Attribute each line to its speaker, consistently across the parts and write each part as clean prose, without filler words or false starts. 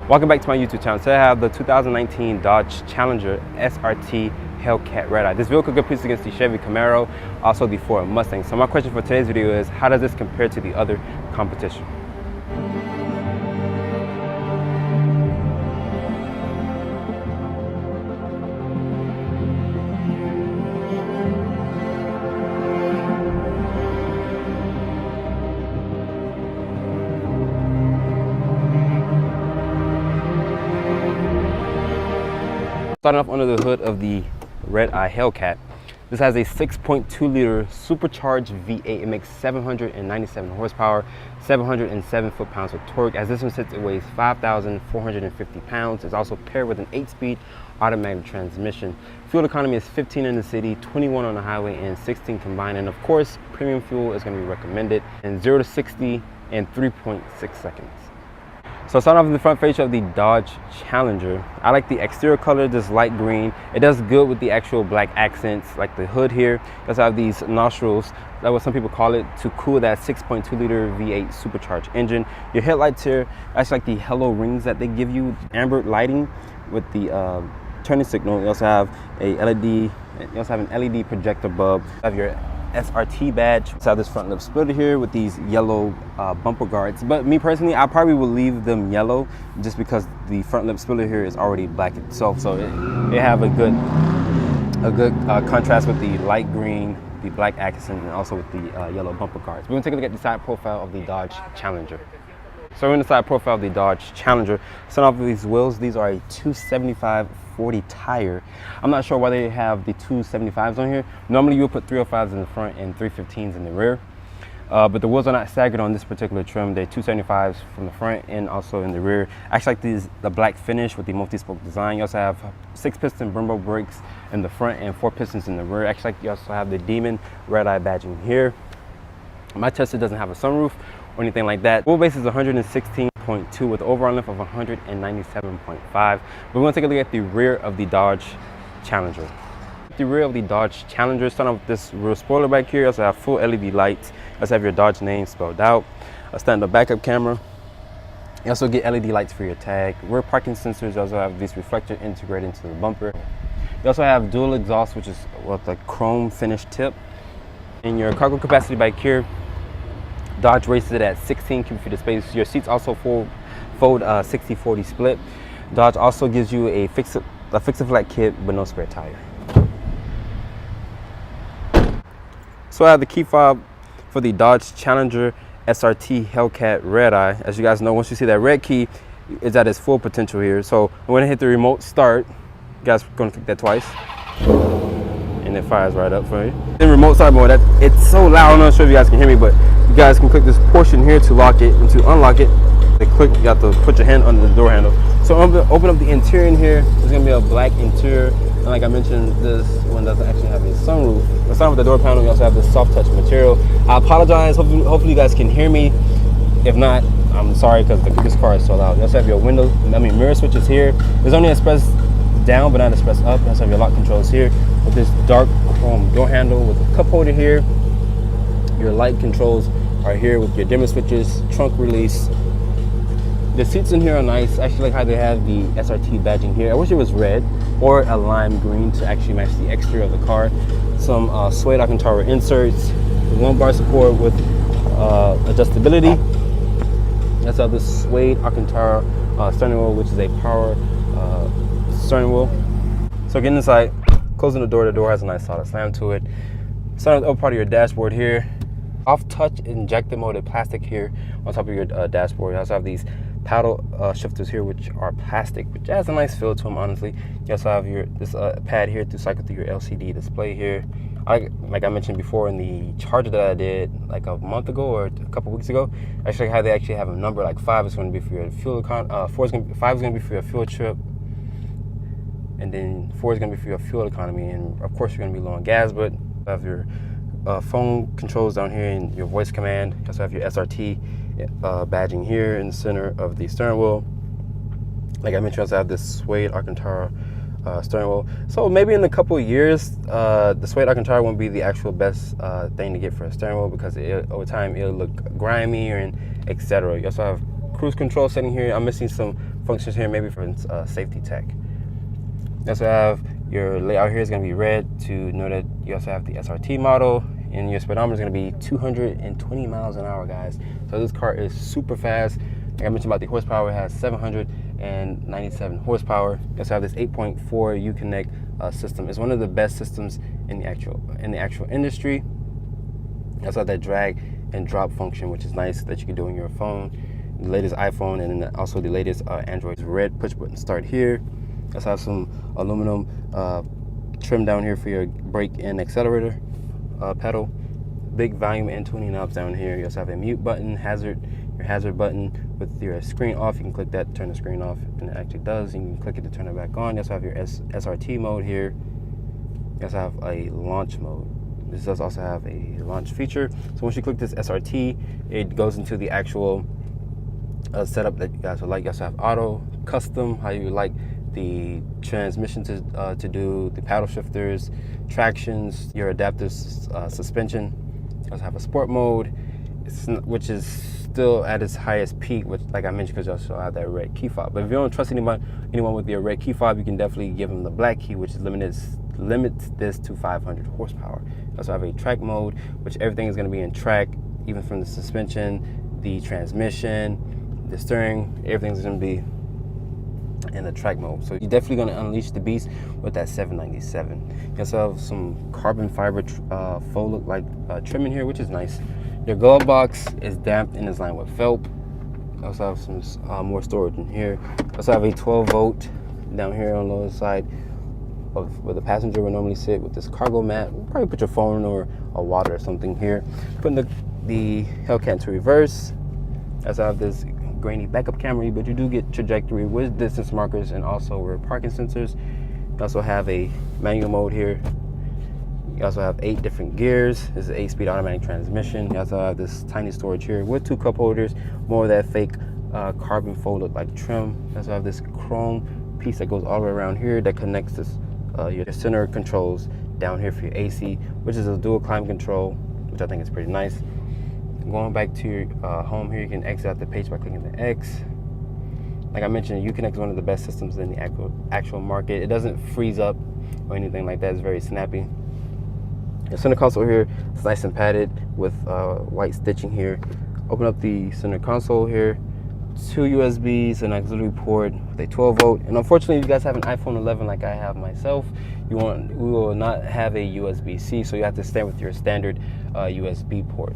Speaker 1: Welcome back to my YouTube channel. Today I have the 2019 Dodge Challenger SRT Hellcat Red Eye. This vehicle competes against the Chevy Camaro, also the Ford Mustang. So my question for today's video is, how does this compare to the other competition? Starting off under the hood of the Red Eye Hellcat, this has a 6.2 liter supercharged V8. It makes 797 horsepower, 707 foot-pounds of torque. As this one sits, it weighs 5,450 pounds. It's also paired with an 8-speed automatic transmission. Fuel economy is 15 in the city, 21 on the highway, and 16 combined. And of course, premium fuel is going to be recommended. And 0 to 60 in 3.6 seconds. So starting off in the front face of the Dodge Challenger, I like the exterior color, this light green. It does good with the actual black accents, like the hood here. It does have these nostrils, that's what some people call it, to cool that 6.2 liter V8 supercharged engine. Your headlights here, that's like the hello rings that they give you, amber lighting with the turning signal. You also have a LED, you also have an LED projector bulb. You have your SRT badge. So I have this front lip splitter here with these yellow bumper guards. But me personally, I probably will leave them yellow just because the front lip splitter here is already black itself. So it have a good contrast with the light green, the black accent, and also with the yellow bumper guards. We're gonna take a look at the side profile of the Dodge Challenger. So we're in the side profile of the Dodge Challenger. Starting off with these wheels, these are a 275/40 tire. I'm not sure why they have the 275s on here. Normally you would put 305s in the front and 315s in the rear. But the wheels are not staggered on this particular trim. They're 275s from the front and also in the rear. I actually like the black finish with the multi-spoke design. You also have 6-piston Brembo brakes in the front and 4 pistons in the rear. Actually, you also have the Demon Red Eye badging here. My Tesla doesn't have a sunroof or anything like that. Wheelbase is 116.2 with overall length of 197.5. We're going to take a look at the rear of the Dodge Challenger. The rear of the Dodge Challenger, starting off with this rear spoiler back here. You also have full LED lights. You also have your Dodge name spelled out. A stand-up backup camera. You also get LED lights for your tag. Rear parking sensors. You also have these reflector integrated into the bumper. You also have dual exhaust, which is with a chrome finish tip. And your cargo capacity back here, Dodge races it at 16 cubic feet of space. Your seats also fold 60/40 split. Dodge also gives you a fix-a-flat kit but no spare tire. So I have the key fob for the Dodge Challenger SRT Hellcat Red Eye. As you guys know, once you see that red key, it's at its full potential here. So I'm going to hit the remote start. You guys are going to click that twice. And it fires right up for you. In remote start mode, it's so loud, I'm not sure if you guys can hear me, but you guys can click this portion here to lock it, and to unlock it, you have to put your hand under the door handle. So I'm gonna open up the interior in here. There's gonna be a black interior, and like I mentioned, this one doesn't actually have a sunroof. But starting with the door panel, you also have this soft touch material. I apologize, hopefully you guys can hear me. If not, I'm sorry because this car is so loud. You also have your mirror switches here. There's only express down but not express up. You also have your lock controls here with this dark chrome door handle with a cup holder here. Your light controls are here with your dimmer switches, trunk release. The seats in here are nice. I actually like how they have the SRT badging here. I wish it was red or a lime green to actually match the exterior of the car. Some suede Alcantara inserts, lumbar support with adjustability. You also have this suede Alcantara steering wheel, which is a power steering wheel. So getting inside, closing the door has a nice solid slam to it. Starting with the upper part of your dashboard here, off touch injector molded plastic here on top of your dashboard. You also have these paddle shifters here, which are plastic, which has a nice feel to them, honestly. You also have this pad here to cycle through your LCD display here. Like I mentioned before in the charger that I did like a month ago or a couple weeks ago, actually how they actually have a number like 5 is going to be for your fuel 5 is going to be for your fuel trip, and then 4 is going to be for your fuel economy, and of course you're going to be low on gas. But you have your phone controls down here and your voice command. You also have your SRT badging here in the center of the steering wheel. Like I mentioned, you also have this suede Alcantara steering wheel. So maybe in a couple of years, the suede Alcantara won't be the actual best thing to get for a steering wheel, because over time it'll look grimy and etc. You also have cruise control setting here. I'm missing some functions here, maybe for safety tech. You also have your layout here is going to be red to know that you also have the SRT model, and your speedometer is going to be 220 miles an hour, guys. So this car is super fast. Like I mentioned about the horsepower, it has 797 horsepower. You also have this 8.4 Uconnect system. It's one of the best systems in the actual industry. You also have that drag and drop function, which is nice, that you can do on your phone, the latest iPhone, and then also the latest Android. Red push button start here. You also have some aluminum trim down here for your brake and accelerator pedal. Big volume and tuning knobs down here. You also have a mute button, your hazard button with your screen off. You can click that to turn the screen off, and it actually does. You can click it to turn it back on. You also have your SRT mode here. You also have a launch mode. This does also have a launch feature. So once you click this SRT, it goes into the actual setup that you guys would like. You also have auto, custom, how you like the transmission to do, the paddle shifters, tractions, your adaptive suspension. You also have a sport mode, which is still at its highest peak, which, like I mentioned, because you also have that red key fob. But if you don't trust anyone with your red key fob, you can definitely give them the black key, which limits this to 500 horsepower. You also have a track mode, which everything is going to be in track, even from the suspension, the transmission, the steering, everything's going to be in the track mode. So you're definitely going to unleash the beast with that 797. You also have some carbon fiber faux look like trimming here, which is nice. Your glove box is damped and is lined with felt. You also have some more storage in here. You also have a 12-volt down here on the other side of where the passenger would normally sit, with this cargo mat. You'll probably put your phone or a water or something here. Putting the Hellcat into reverse. You also have this grainy backup camera, but you do get trajectory with distance markers and also rear parking sensors. You also have a manual mode here. You also have 8 different gears. This is an 8-speed automatic transmission. You also have this tiny storage here with 2 cup holders, more of that fake carbon faux look like trim. You also have this chrome piece that goes all the way around here that connects this your center controls down here for your AC, which is a dual climate control, which I think is pretty nice. Going back to your home here, you can exit out the page by clicking the X. Like I mentioned, Uconnect is one of the best systems in the actual market. It doesn't freeze up or anything like that. It's very snappy. The center console here is nice and padded with white stitching here. Open up the center console here. 2 USBs, an auxiliary port with a 12-volt. And unfortunately, if you guys have an iPhone 11 like I have myself, we will not have a USB-C, so you have to stay with your standard USB port.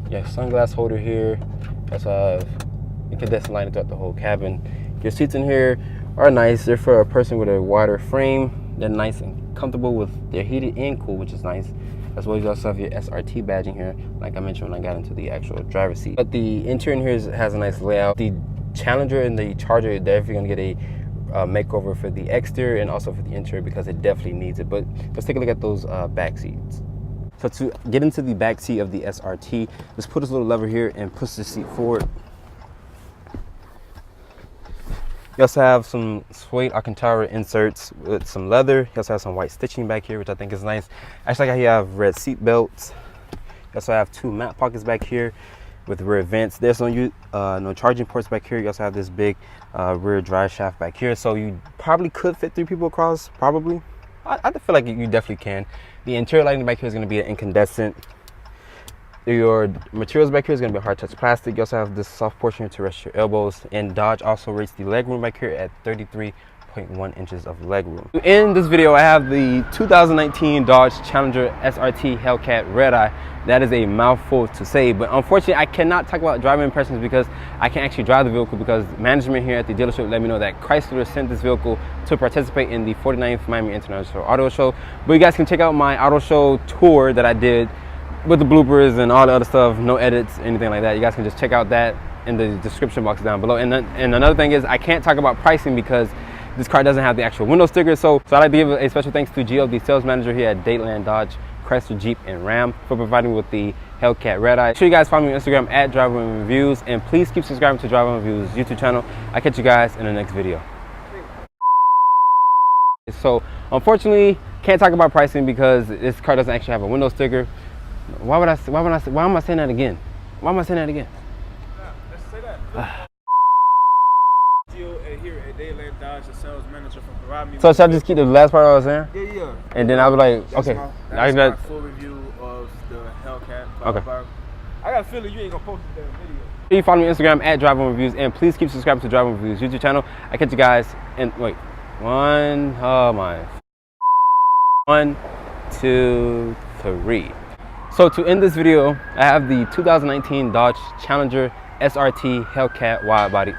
Speaker 1: Yeah, sunglass holder here. That's incandescent lighting throughout the whole cabin. Your seats in here are nice. They're for a person with a wider frame. They're nice and comfortable, they're heated and cool, which is nice. As well as you also have your SRT badging here, like I mentioned when I got into the actual driver's seat. But the interior in here has a nice layout. The Challenger and the Charger are definitely gonna get a makeover for the exterior and also for the interior, because it definitely needs it. But let's take a look at those back seats. So to get into the back seat of the SRT, let's put this little lever here and push the seat forward. You also have some suede Alcantara inserts with some leather. You also have some white stitching back here, which I think is nice. I actually like how you have red seat belts. You also have 2 mat pockets back here with rear vents. There's no charging ports back here. You also have this big rear drive shaft back here. So you probably could fit 3 people across, probably. I feel like you definitely can. The interior lighting back here is going to be an incandescent. Your materials back here is going to be hard touch plastic. You also have this soft portion here to rest your elbows. And Dodge also rates the legroom back here at 33.1 inches of legroom. In this video, I have the 2019 Dodge Challenger SRT Hellcat Red Eye. That is a mouthful to say, but unfortunately, I cannot talk about driving impressions because I can't actually drive the vehicle, because management here at the dealership let me know that Chrysler sent this vehicle to participate in the 49th Miami International Auto Show. But you guys can check out my auto show tour that I did with the bloopers and all the other stuff, no edits, anything like that. You guys can just check out that in the description box down below. And another thing is, I can't talk about pricing because this car doesn't have the actual window sticker. So I'd like to give a special thanks to Gio, the sales manager here at Dadeland Dodge, Chrysler, Jeep, and Ram, for providing me with the Hellcat Red Eye. Make sure you guys follow me on Instagram at Driver Reviews, and please keep subscribing to Driver Reviews YouTube channel. I'll catch you guys in the next video. So unfortunately, can't talk about pricing because this car doesn't actually have a window sticker. Why am I saying that again? Why am I saying that again?
Speaker 2: Let's say that. Here the sales manager from Provide Me.
Speaker 1: So should I just keep the last part I was saying?
Speaker 2: Yeah.
Speaker 1: And then I was like,
Speaker 2: That's
Speaker 1: okay.
Speaker 2: That's my full review of the Hellcat.
Speaker 1: Okay.
Speaker 2: I got a feeling you ain't gonna post that video.
Speaker 1: You follow me on Instagram at Drive On Reviews, and please keep subscribing to Drive On Reviews YouTube channel. I catch you guys in, wait, 1, 2, 3. So to end this video, I have the 2019 Dodge Challenger SRT Hellcat wide body.